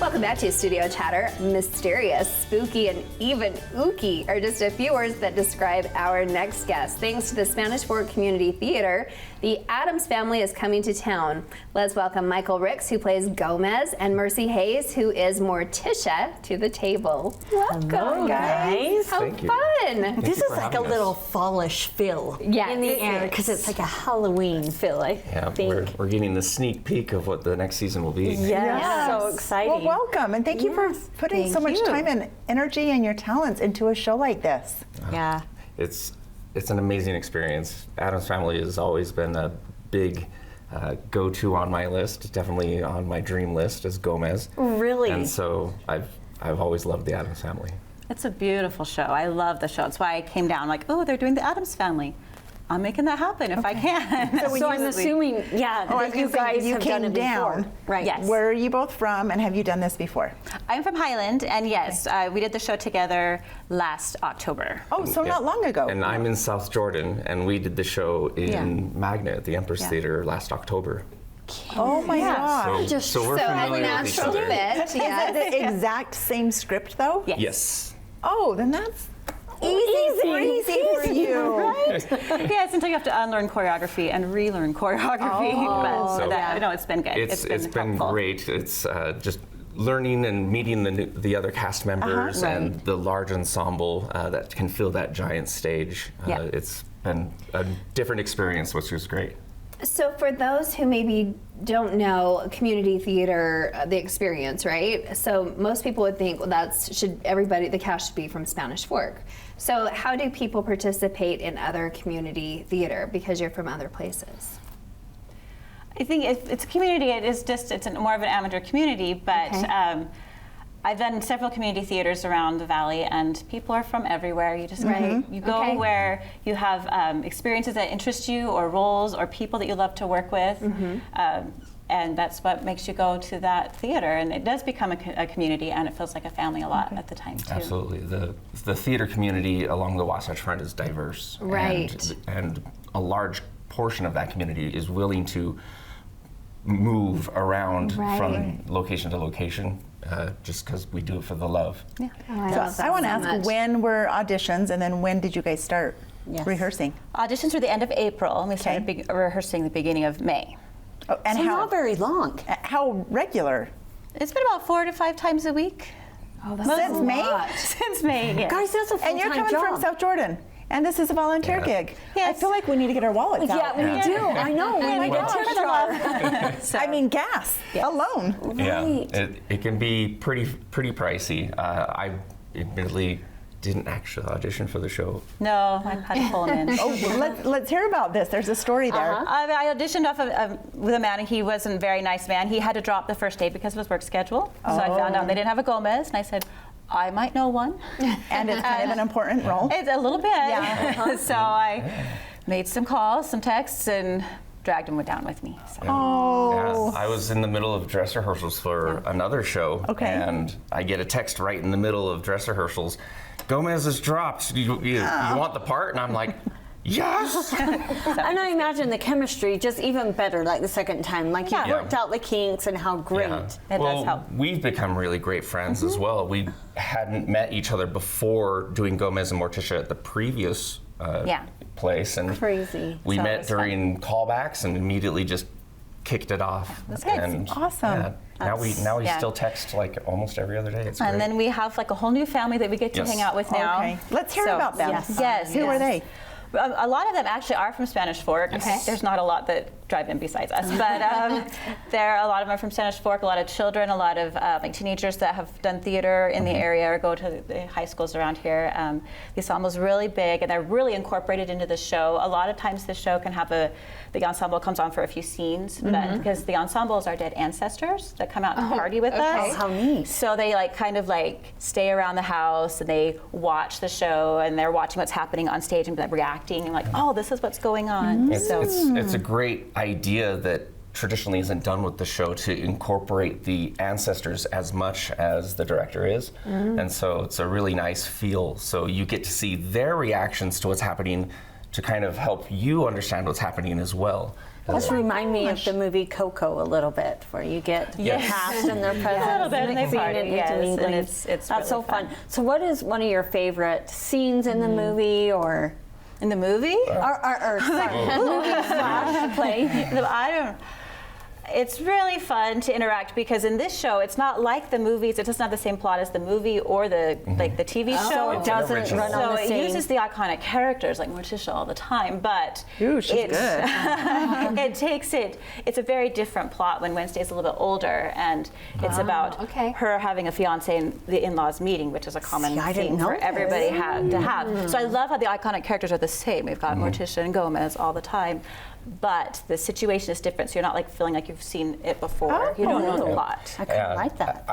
Welcome back to Studio Chatter. Mysterious, spooky, and even ooky are just a few words that describe our next guest. Thanks to the Spanish Fork Community Theater, the Addams family is coming to town. Let's welcome Michael Ricks, who plays Gomez, and Mercy Hayes, who is Morticia, to the table. Welcome, Hello, guys. How Thank you. fun! This is like a little fallish feel in the air because it's like a Halloween feel, I think. We're getting the sneak peek of what the next season will be. Yes. So exciting. Well, welcome, and thank you for putting so much time and energy and your talents into a show like this. Yeah. It's an amazing experience. Addams Family has always been a big go-to on my list, definitely on my dream list as Gomez. Really? And so I've always loved the Addams Family. It's a beautiful show. I love the show. That's why I came down like, oh, they're doing the Addams Family. I'm making that happen if I can. So I'm assuming, that you guys have done it down. before. Right. Yes. Where are you both from, and have you done this before? I'm from Highland, and yes, we did the show together last October. Oh, so not long ago. And I'm in South Jordan, and we did the show in Magna at the Empress Theater last October. Oh my gosh. So we're So familiar with each natural other. fit. Is it the exact same script, though? Yes. Yes. Oh, then that's easy for you. Right? Yes, until you have to unlearn choreography and relearn choreography. No, it's been good. It's been helpful. great. It's just learning and meeting the other cast members and the large ensemble that can fill that giant stage. It's been a different experience, which was great. So for those who maybe don't know community theater, the experience, right? So most people would think, well, the cast should be from Spanish Fork. So how do people participate in other community theater because you're from other places? I think it's a community. It's more of an amateur community, but I've done several community theaters around the valley, and people are from everywhere. You just you go where you have experiences that interest you, or roles, or people that you love to work with, and that's what makes you go to that theater. And it does become a community, and it feels like a family a lot at the time too. Absolutely, the theater community along the Wasatch Front is diverse, right? And a large portion of that community is willing to move around from location to location. Just because we do it for the love. Yeah. So I want to ask, when were auditions, and then when did you guys start rehearsing? Auditions were the end of April, and we started rehearsing the beginning of May. Oh, and So how not very long. How regular? It's been about 4 to 5 times a week. Oh, that's Since a May? lot. Since May, yes. Guys, that's a full-time And you're coming job. from South Jordan, and this is a volunteer gig. Yes. I feel like we need to get our wallets out. Yeah, we do. I know. Oh my We get gosh. tip jar. So, I mean, gas alone. Yeah, Right. it can be pretty pricey. I admittedly didn't actually audition for the show. no, I had to pull him in. Oh, let's hear about this. There's a story there. I auditioned with a man, and he wasn't a very nice man. He had to drop the first day because of his work schedule. So I found out they didn't have a Gomez, and I said, I might know one. And it's kind of an important role. It's a little bit. Yeah. So I made some calls, some texts, and dragged him down with me. So. Oh. Yeah, I was in the middle of dress rehearsals for another show, and I get a text right in the middle of dress rehearsals. Gomez is dropped. You want the part? And I'm like, yes. And I imagine the chemistry just even better, like the second time. Like you worked out the kinks and how great. Yeah. It does help. We've become really great friends as well. We hadn't met each other before doing Gomez and Morticia at the previous place, and Crazy. we So it met was during callbacks and immediately just kicked it off. That's good. And Awesome. now we Yeah. still text like almost every other day. It's great. And then we have like a whole new family that we get to Yes. hang out with now. Okay. Let's hear So- about them. Yes. Who are they? A lot of them actually are from Spanish Fork. Okay. There's not a lot that drive in besides us, but a lot of them are from Spanish Fork. A lot of children, a lot of like teenagers that have done theater in the area or go to the high schools around here. The ensemble's really big, and they're really incorporated into the show. A lot of times the show can have the ensemble comes on for a few scenes, but because the ensembles are dead ancestors that come out and party with us. How neat. So they kind of stay around the house, and they watch the show, and they're watching what's happening on stage and reacting and oh, this is what's going on. It's a great idea that traditionally isn't done with the show, to incorporate the ancestors as much as the director is. And so it's a really nice feel. So you get to see their reactions to what's happening to kind of help you understand what's happening as well. Just remind me of the movie Coco a little bit, where you get the Yes. cast and their presence. A little bit, and they mixing party, it into yes, and England. it's That's really so fun. fun. So what is one of your favorite scenes in the movie, or In the movie? or sorry, movie slash play? I don't. It's really fun to interact because in this show, it's not like the movies. It doesn't have the same plot as the movie or the like the TV show. So it doesn't original. run So on the it same. uses the iconic characters like Morticia all the time, but Ooh, she's it's, good. it takes it. It's a very different plot when Wednesday's a little bit older, and it's about okay. her having a fiance and the in-laws meeting, which is a common See, I didn't theme know for this. everybody to have. So I love how the iconic characters are the same. We've got Morticia and Gomez all the time. But the situation is different, so you're not like feeling like you've seen it before. You don't know the plot. I kind of like that.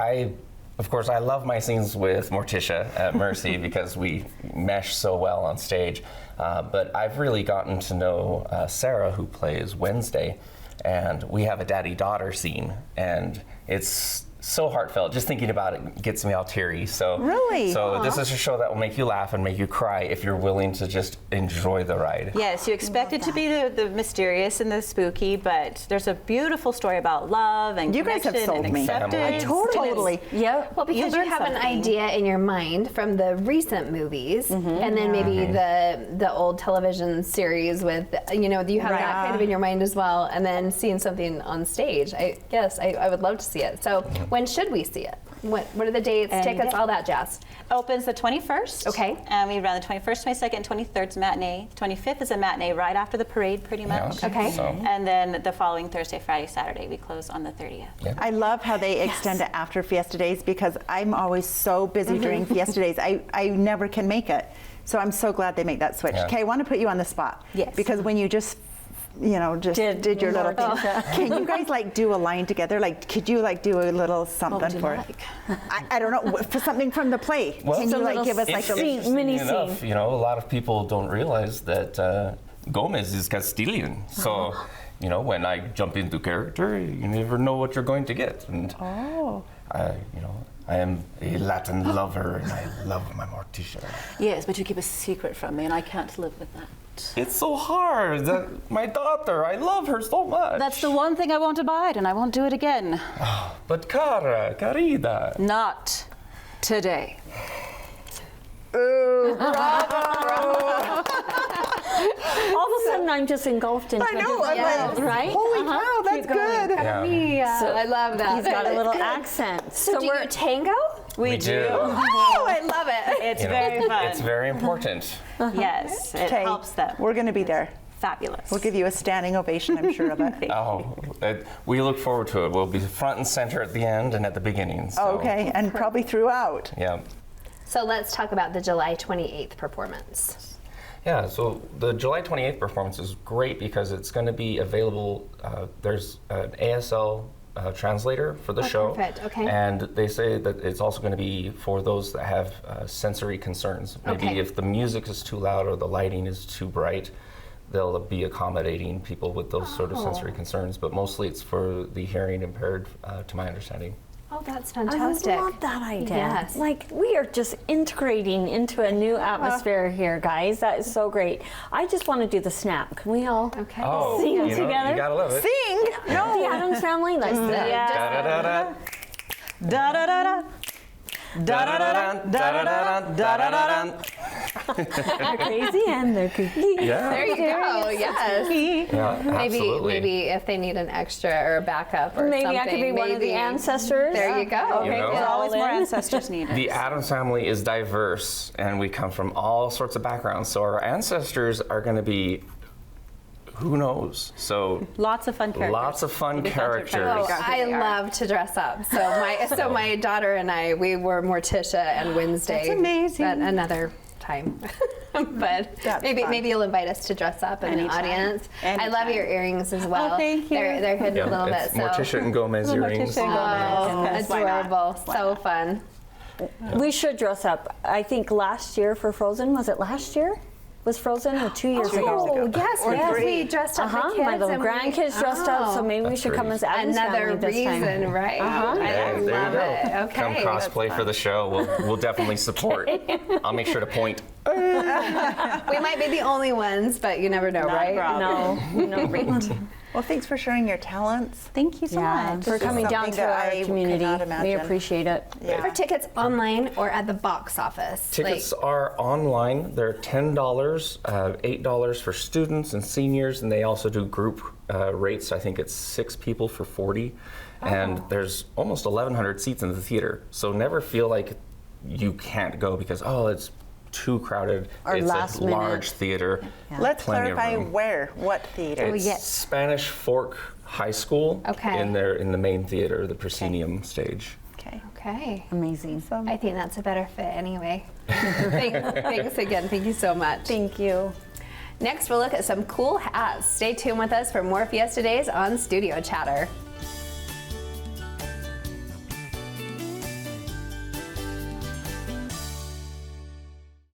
Of course, I love my scenes with Morticia at Mercy because we mesh so well on stage. But I've really gotten to know Sarah, who plays Wednesday, and we have a daddy-daughter scene, and it's so heartfelt. Just thinking about it gets me all teary. So, Really? So this is a show that will make you laugh and make you cry if you're willing to just enjoy the ride. Yes, you expect it to be the mysterious and the spooky, but there's a beautiful story about love and You guys have connection sold and me. acceptance. Totally. Yep. Well, because you learn have an something. idea in your mind from the recent movies, and then maybe the old television series with, you have that kind of in your mind as well, and then seeing something on stage. I would love to see it. So when should we see it? What are the dates, tickets, all that jazz? Opens the 21st. Okay. And we run the 21st, 22nd, 23rd 's matinee. 25th is a matinee right after the parade, pretty much. Okay. So, And then the following Thursday, Friday, Saturday, we close on the 30th. I love how they extend it after Fiesta Days because I'm always so busy during Fiesta Days. I never can make it. So I'm so glad they make that switch. Yeah. Okay, I want to put you on the spot. Yes. Because when you just did your little thing. Can you guys like do a line together? Like, could you like do a little something would you for like? I don't know, for something from the play. Well, Can you a like little give us like a Interesting mini enough, scene. a lot of people don't realize that Gomez is Castilian. So, when I jump into character, you never know what you're going to get. And I am a Latin lover, and I love my Morticia. Yes, but you keep a secret from me, and I can't live with that. It's so hard. My daughter, I love her so much. That's the one thing I won't abide, and I won't do it again. But Carida. Not today. All of a sudden, I'm just engulfed into I know, a I'm world, like, right? holy cow, that's good. Yeah. I love that. He's got a little accent. So do you tango? We do. Oh, I love it. It's very fun. It's very important. Yes, it Okay, helps them. we're going to be there. Fabulous. We'll give you a standing ovation, I'm sure of it. We look forward to it. We'll be front and center at the end and at the beginning. So, Okay, and probably throughout. Yeah. So let's talk about the July 28th performance. Yeah, so the July 28th performance is great because it's going to be available. There's an ASL translator for the show. Perfect, okay. And they say that it's also going to be for those that have sensory concerns. Maybe Okay. if the music is too loud or the lighting is too bright, they'll be accommodating people with those sort of sensory concerns. But mostly it's for the hearing impaired, to my understanding. Oh, that's I fantastic. love that idea. Yes. Like, we are just integrating into a new atmosphere here, guys. That is so great. I just want to do the snap. Can we all Okay. sing together? You gotta love it. Sing! The Addams Family? Let's do it. Da-da-da-da. Da-da-da-da. Da-da-da-da. Da-da-da-da. Da-da-da-da. Crazy and they're kooky. Yeah. There you go. Yes. Yeah, absolutely. Maybe if they need an extra or a backup or Maybe something. I could be one of the ancestors. There you go. You know? There's always more All in. ancestors needed. The Addams family is diverse, and we come from all sorts of backgrounds. So our ancestors are going to be, who knows? So Lots of fun characters. lots of fun It'll be fun to try to characters. figure out who I they are. love to dress up. So my daughter and I, we were Morticia and Wednesday. That's amazing. At another time. But That's maybe fun. you'll invite us to dress up in Anytime. the audience. I love Anytime. your earrings as well. thank you. They're hidden a little it's bit. Morticia and Gomez earrings. Morticia and Gomez. Oh, Yes, why not? adorable. So fun. We should dress up. I think last year for Frozen, was it last year? Was Frozen or 2 years ago? Oh, yes, Or yes, three. we dressed up the kids. My little and we- grandkids dressed up, so maybe we That's should come great. as Addams Another Family this time. reason, right? I There you love go. it. Okay. Come crossplay for the show. We'll definitely support. I'll make sure to point. We might be the only ones, but you never know, Not a right? problem. No, no. Well, thanks for sharing your talents. Thank you so much. for coming down something to that our I community. cannot We imagine. appreciate it. Are tickets online or at the box office? Tickets are online. They're $10, $8 for students and seniors, and they also do group rates. I think it's 6 people for $40, and there's almost 1,100 seats in the theater. So never feel like you can't go because it's too crowded. Or it's last a large minute. theater. Let's Plenty of clarify room. what theater. It's yes. Spanish Fork High School. Okay. In the main theater, the proscenium stage. Okay. Okay. Amazing. I think that's a better fit anyway. Thanks again. Thank you so much. Thank you. Next, we'll look at some cool hats. Stay tuned with us for more Fiesta Days on Studio Chatter.